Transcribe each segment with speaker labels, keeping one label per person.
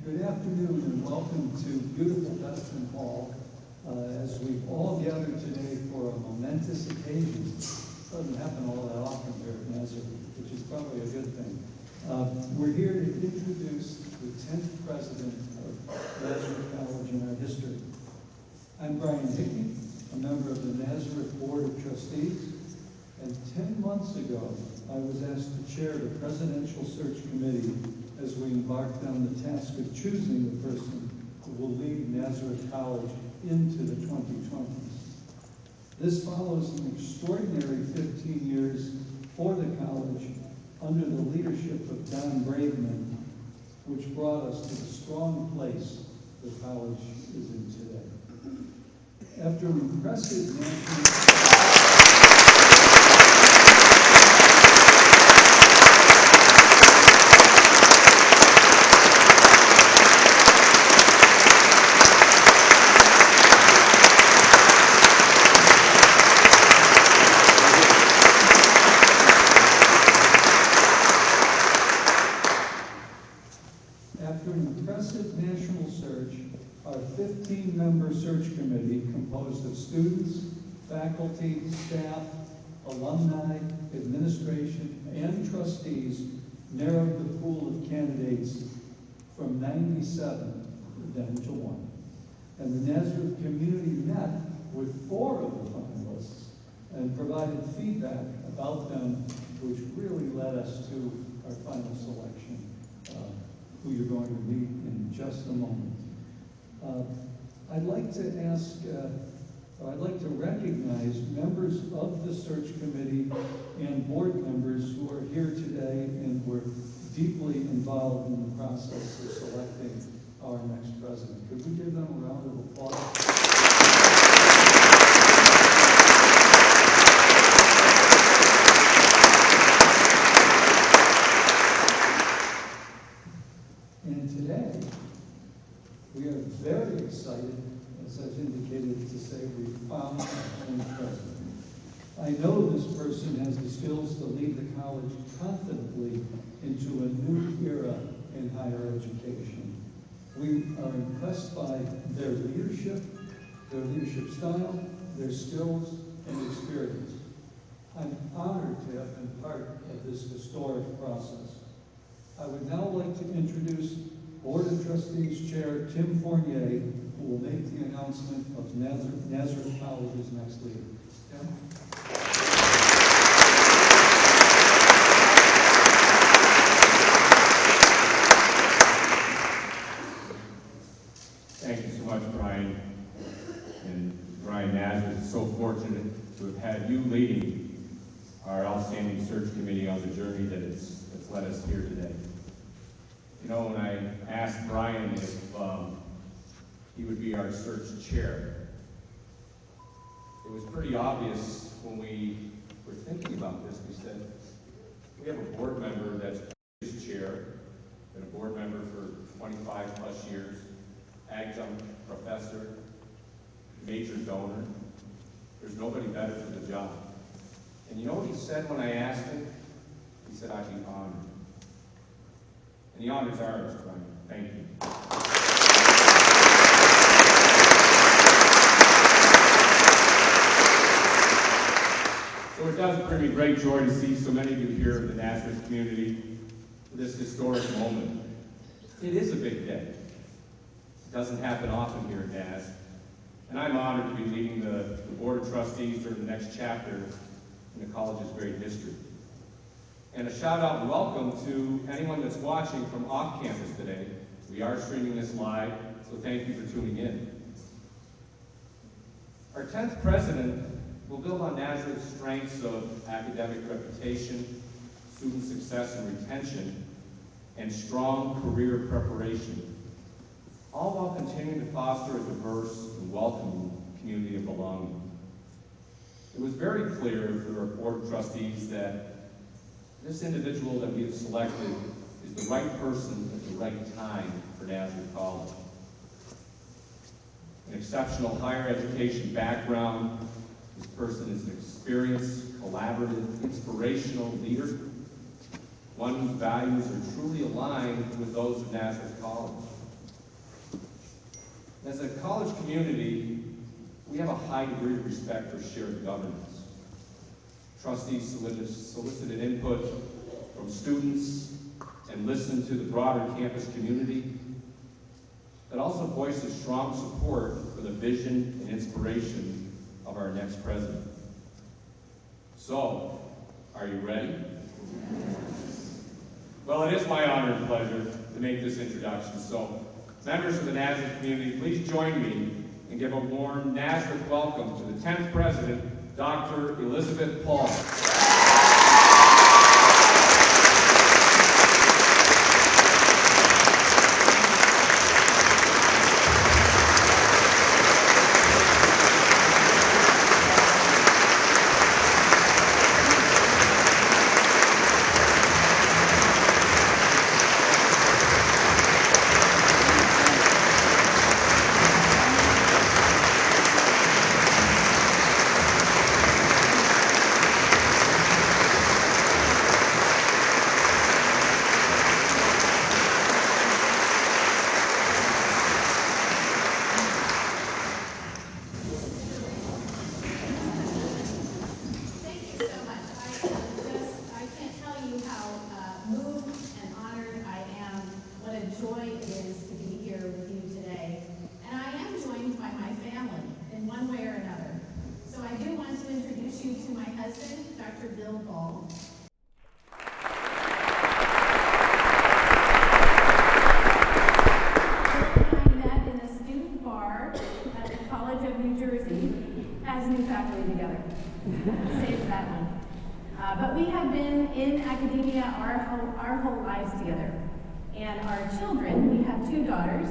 Speaker 1: Good afternoon and welcome to beautiful Beth Hall as we've all gathered today for a momentous occasion. It doesn't happen all that often here at Nazareth, which is probably a good thing. We're here to introduce the 10th president of Nazareth College in our history. I'm Brian Hickey, a member of the Nazareth Board of Trustees, and 10 months ago I was asked to chair the Presidential Search Committee as we embarked on the task of choosing the person who will lead Nazareth College into the 2020s. This follows an extraordinary 15 years for the college under the leadership of Daan Braveman, which brought us to the strong place the college is in today. After an impressive national search, our 15-member search committee composed of students, faculty, staff, alumni, administration, and trustees narrowed the pool of candidates from 97 down to 1. And the Nazareth community met with 4 of the finalists and provided feedback about them, which really led us to our final selection, who you're going to meet in just a moment. I'd like to recognize members of the search committee and board members who are here today and were deeply involved in the process of selecting our next president. Could we give them a round of applause? We are very excited, as I've indicated, to say we found our own president. I know this person has the skills to lead the college confidently into a new era in higher education. We are impressed by their leadership style, their skills, and experience. I'm honored to have been part of this historic process. I would now like to introduce Board of Trustees Chair Tim Fournier, who will make the announcement of Nazareth College's next leader. Tim?
Speaker 2: Thank you so much, Brian. And Brian, Nazareth is so fortunate to have had you leading our outstanding search committee on the journey that it's led us here today. You know, when I asked Brian if he would be our search chair, it was pretty obvious when we were thinking about this. We said, we have a board member that's his chair, been a board member for 25 plus years, adjunct professor, major donor. There's nobody better for the job. And you know what he said when I asked him? He said, I'd be honored. And the honor's ours, Brian. Thank you. So it does bring me great joy to see so many of you here in the Nazareth community for this historic moment. It is a big day. It doesn't happen often here at Naz. And I'm honored to be leading the Board of Trustees during the next chapter in the college's great history. And a shout out and welcome to anyone that's watching from off campus today. We are streaming this live, so thank you for tuning in. Our 10th president will build on Nazareth's strengths of academic reputation, student success and retention, and strong career preparation, all while continuing to foster a diverse and welcoming community of belonging. It was very clear through our Board of Trustees that this individual that we have selected is the right person at the right time for Nazareth College. An exceptional higher education background, this person is an experienced, collaborative, inspirational leader, one whose values are truly aligned with those of Nazareth College. As a college community, we have a high degree of respect for shared governance. Trustees solicited input from students and listened to the broader campus community, but also voiced a strong support for the vision and inspiration of our next president. So, are you ready? Well, it is my honor and pleasure to make this introduction. So, members of the Nazareth community, please join me and give a warm Nazareth welcome to the 10th President, Dr. Elizabeth Paul.
Speaker 3: But we have been in academia our whole lives together. And our children, we have 2 daughters,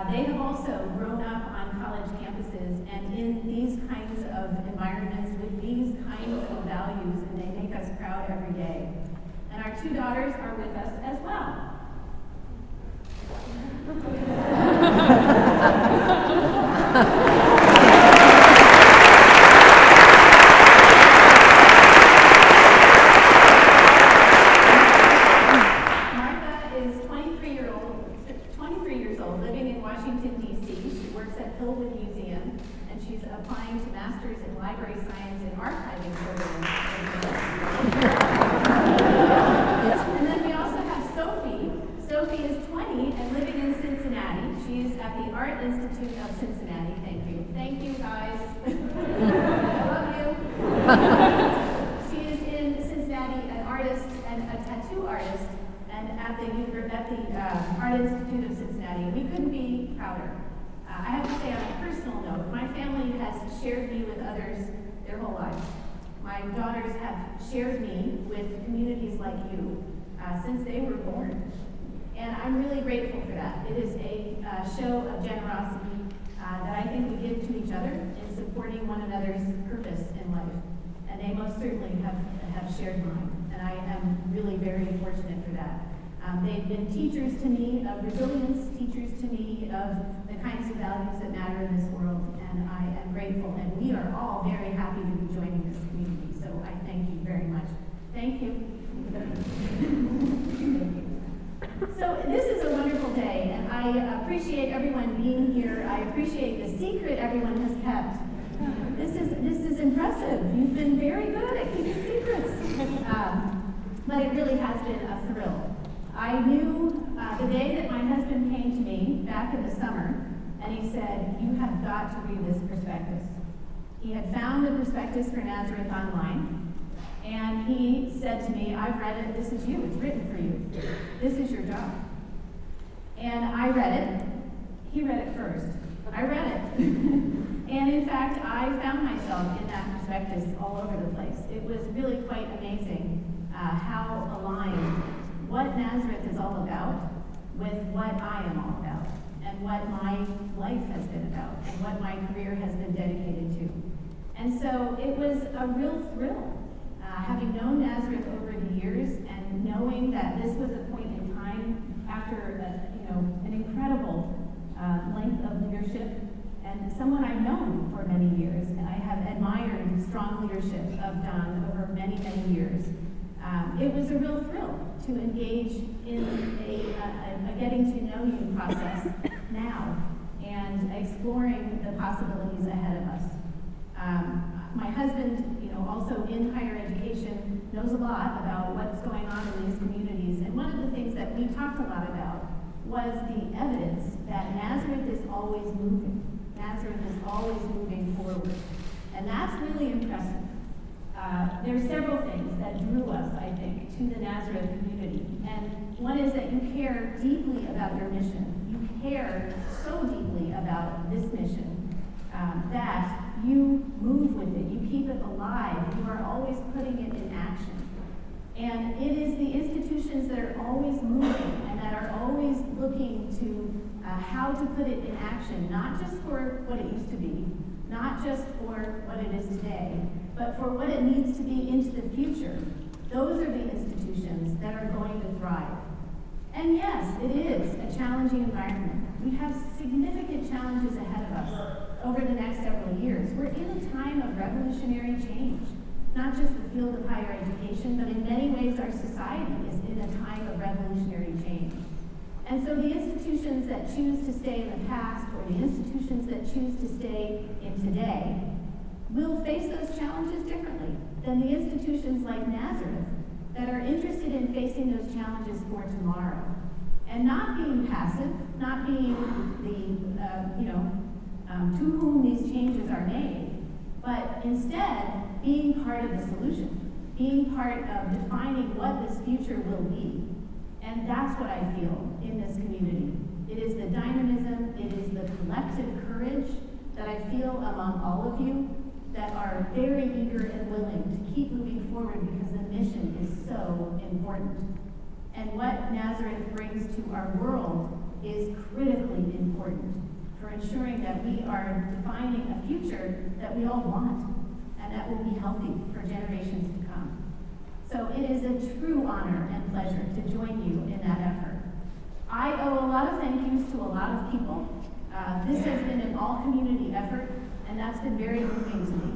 Speaker 3: they have also grown up on college campuses and in these kinds of environments with these kinds of values, and they make us proud every day. And our 2 daughters are with us as well. Applying to Masters in Library Science and Archiving program. And then we also have Sophie. Sophie is 20 and living in Cincinnati. She is at the Art Institute of Cincinnati. Thank you. Thank you, guys. I love you. She is in Cincinnati, an artist and a tattoo artist, and at the Art Institute of Cincinnati. We couldn't be prouder. I have to say on a personal note, my family has shared me with others their whole lives. My daughters have shared me with communities like you since they were born. And I'm really grateful for that. It is a show of generosity that I think we give to each other in supporting one another's purpose in life. And they most certainly have shared mine. And I am really very fortunate for that. They've been teachers to me of resilience, teachers to me of the kinds of values that matter in this world, and I am grateful, and we are all very happy to be joining this community, so I thank you very much. Thank you. Thank you. So this is a wonderful day, and I appreciate everyone being here. I appreciate the secret everyone has kept. This is impressive. You've been very good at keeping secrets. But it really has been a thrill. I knew the day that my husband came to me back in the summer, and he said, "You have got to read this prospectus." He had found the prospectus for Nazareth online, and he said to me, "I've read it. This is you. It's written for you. This is your job." And I read it. He read it first. I read it. And in fact, I found myself in that prospectus all over the place. It was really quite amazing how aligned what Nazareth is all about with what I am all about, and what my life has been about, and what my career has been dedicated to. And so it was a real thrill, having known Nazareth over the years, and knowing that this was a point in time after an incredible length of leadership, and someone I've known for many years, and I have admired the strong leadership of Daan over many, many years. It was a real thrill to engage in a getting to know you process now. and exploring the possibilities ahead of us. My husband, also in higher education, knows a lot about what's going on in these communities. And one of the things that we talked a lot about was the evidence that Nazareth is always moving. Nazareth is always moving forward. And that's really impressive. There are several things that drew us, I think, to the Nazareth community. And one is that you care deeply about your mission. You care so deeply about this mission that you move with it. You keep it alive. You are always putting it in action. And it is the institutions that are always moving and that are always looking to how to put it in action, not just for what it used to be, not just for what it is today, but for what it needs to be into the future. Those are the institutions that are going to thrive. And yes, it is a challenging environment. We have significant challenges ahead of us over the next several years. We're in a time of revolutionary change, not just the field of higher education, but in many ways our society is in a time of revolutionary change. And so the institutions that choose to stay in the past or the institutions that choose to stay in today will face those challenges differently than the institutions like Nazareth that are interested in facing those challenges for tomorrow. And not being passive, not being to whom these changes are made, but instead being part of the solution, being part of defining what this future will be. And that's what I feel in this community. It is the dynamism, it is the collective courage that I feel among all of you that are very eager and willing to keep moving forward because the mission is so important. And what Nazareth brings to our world is critically important for ensuring that we are defining a future that we all want and that will be healthy for generations to come. So it is a true honor and pleasure to join you in that effort. I owe a lot of thank yous to a lot of people. This has been an all-community effort, and that's been very moving to me.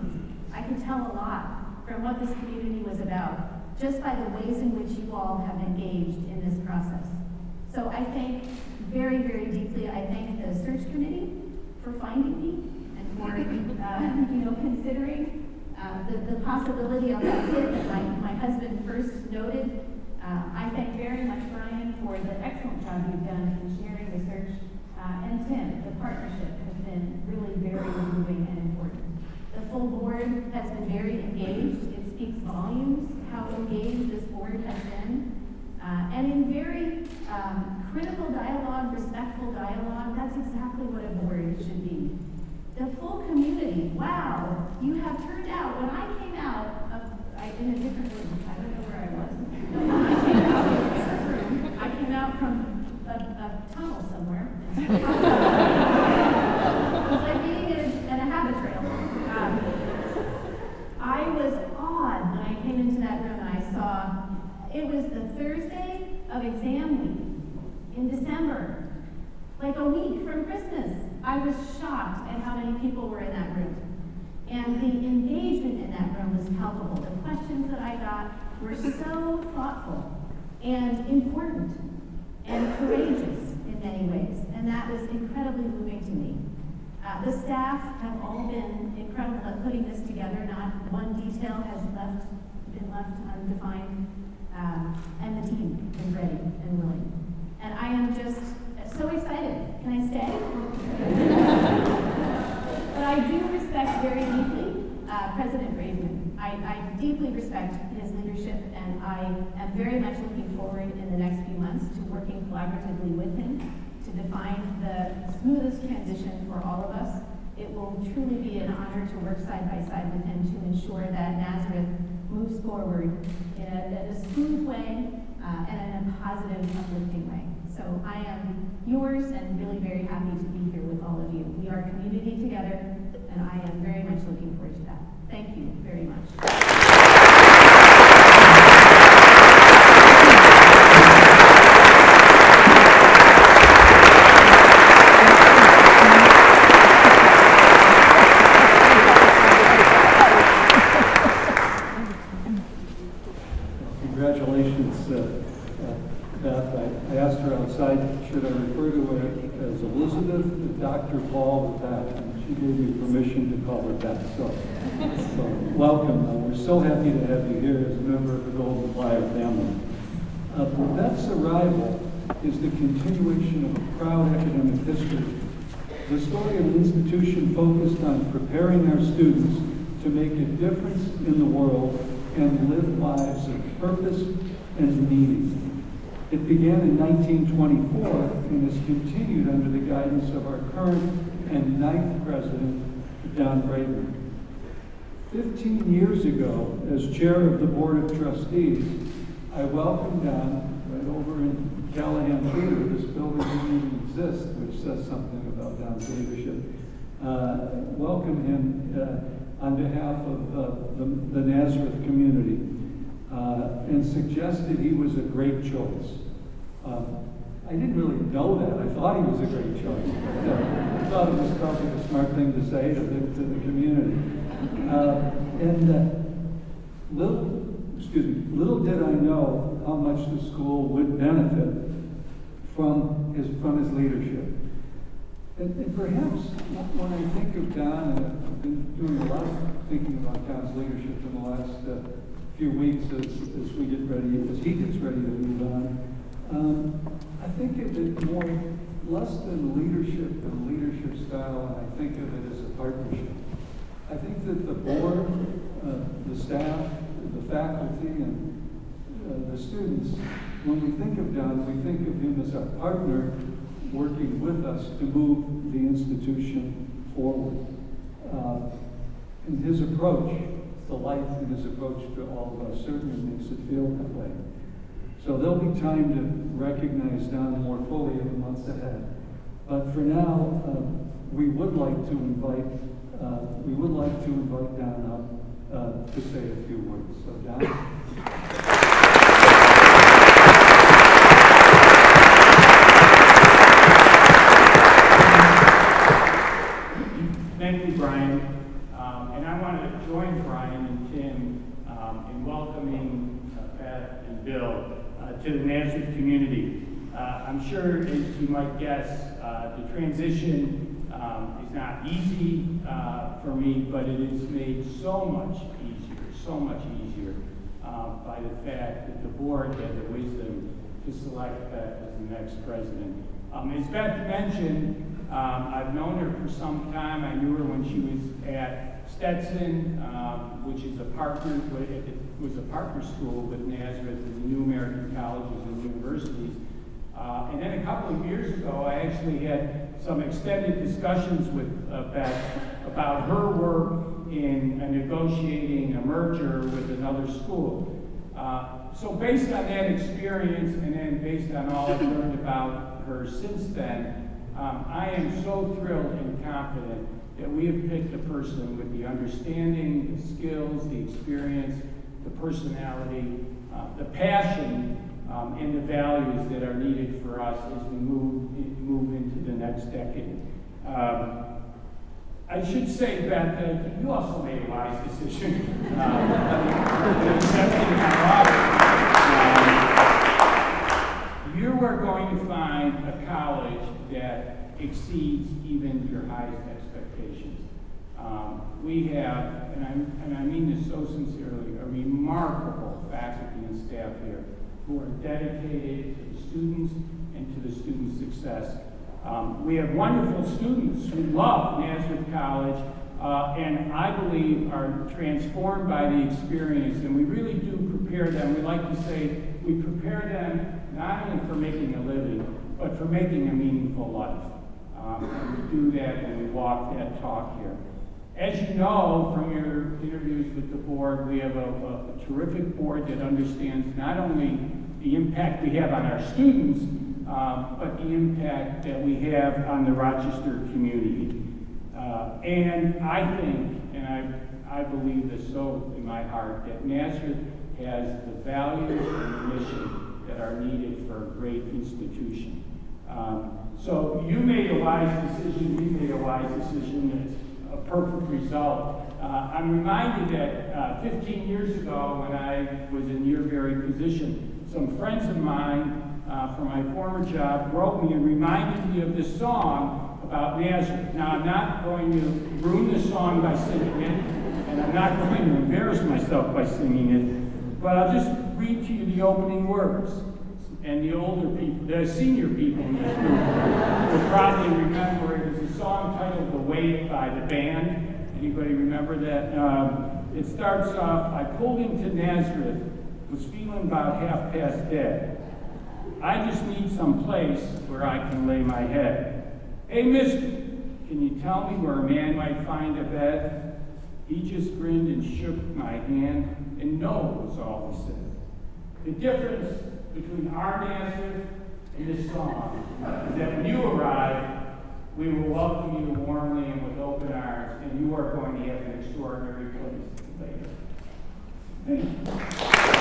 Speaker 3: I can tell a lot from what this community was about just by the ways in which you all have engaged in this process. So I thank very, very deeply, I thank the search committee for finding me and for considering the possibility of that fit that my husband first noted. I thank very much Brian for the excellent job you've done in sharing the search. And Tim, the partnership has been really very moving and important. The full board has been very engaged. It speaks volumes how engaged this board has been. And in very critical dialogue, respectful dialogue, that's exactly what a board should be. The full community, wow, you have turned out. When I came out in a different room, I don't know where I was, but when I came out in a different room, I came out from a tunnel somewhere. It was like being in a habit trail. I was awed when I came into that room and I saw it was the Thursday of exam week in December, like a week from Christmas. I was shocked at how many people were in that room. And the engagement in that room was palpable. The questions that I got were so thoughtful and important and courageous in many ways. And that was incredibly moving to me. The staff have all been incredible at putting this together. Not one detail has been left undefined. And the team is ready and willing. And I am just so excited. Can I stay? But I do respect very deeply President Braveman. I deeply respect his leadership, and I am very much looking forward in the next few months to working collaboratively with him to define the smoothest transition for all of us. It will truly be an honor to work side by side with him to ensure that Nazareth moves forward in a smooth way and in a positive, uplifting way. So I am yours and really very happy to be here with all of you. We are a community together, and I am very much looking forward to that. Thank you very much.
Speaker 1: Congratulations, Beth. I asked her outside, should I refer to her as Elizabeth or Dr. Paul with that? And she gave me permission to call her Beth. So welcome. We're so happy to have you here as a member of the Golden Flyer family. Beth's arrival is the continuation of a proud academic history. The story of an institution focused on preparing our students to make a difference in the world and live lives of purpose and meaning. It began in 1924 and has continued under the guidance of our current and 9th President, Daan Braveman. 15 years ago, as chair of the Board of Trustees, I welcomed Daan right over in Callahan Theater. This building didn't even exist, which says something about Daan's leadership. Welcome him on behalf of the Nazareth community and suggested he was a great choice. I didn't really know that. I thought he was a great choice. But, I thought it was probably a smart thing to say to the community. Little did I know how much the school would benefit from his leadership. And perhaps when I think of Daan, and I've been doing a lot of thinking about Daan's leadership in the last few weeks as he gets ready to move on, I think of it more less than leadership and leadership style, and I think of it as a partnership. I think that the board, the staff, the faculty, and the students, when we think of Daan, we think of him as a partner working with us to move the institution forward. And his approach, the life in his approach to all of us certainly makes it feel that way. So there'll be time to recognize Daan more fully in the months ahead. But for now, we would like to invite Daan up to say a few words. So Daan.
Speaker 4: Thank you, Brian. And I want to join Brian and Tim in welcoming Beth and Bill to the Nazareth community. I'm sure, as you might guess, the transition is not easy for me, but it is made so much easier by the fact that the board had the wisdom to select Beth as the next president. As Beth mentioned, I've known her for some time. I knew her when she was at Stetson, which is a partner school with Nazareth and the new American colleges and universities. And then a couple of years ago, I actually had some extended discussions with Beth about her work in negotiating a merger with another school. So based on that experience, and then based on all I've learned about her since then, I am so thrilled and confident that we have picked a person with the understanding, the skills, the experience, the personality, the passion, and the values that are needed for us as we move into the next decade. I should say, Beth, that you also made a wise decision in accepting our offer. You are going to find a college that exceeds even your highest expectations. We have, and I mean this so sincerely, a remarkable faculty and staff here who are dedicated to the students and to the student success. We have wonderful students who love Nazareth College and I believe are transformed by the experience, and we really do prepare them. We like to say we prepare them not only for making a living, but for making a meaningful life. And we do that when we walk that talk here. As you know from your interviews with the board, we have a terrific board that understands not only the impact we have on our students, but the impact that we have on the Rochester community. And I think, and I believe this so in my heart, that Nazareth has the values and the mission that are needed for a great institution. So you made a wise decision, we made a wise decision. It's a perfect result. I'm reminded that 15 years ago when I was in your very position, some friends of mine from my former job wrote me and reminded me of this song about Nazareth. Now, I'm not going to ruin the song by singing it, and I'm not going to embarrass myself by singing it, but I'll just read to you the opening words. And the older people, the senior people in this group will probably remember it as a song titled "The Wait" by the band. Anybody remember that? It starts off, I pulled into Nazareth, was feeling about half past dead. I just need some place where I can lay my head. Hey, mister, can you tell me where a man might find a bed? He just grinned and shook my hand, and no was all he said. The difference between our Nazareth and this song is that when you arrive, we will welcome you warmly and with open arms, and you are going to have an extraordinary place to lay. Thank you.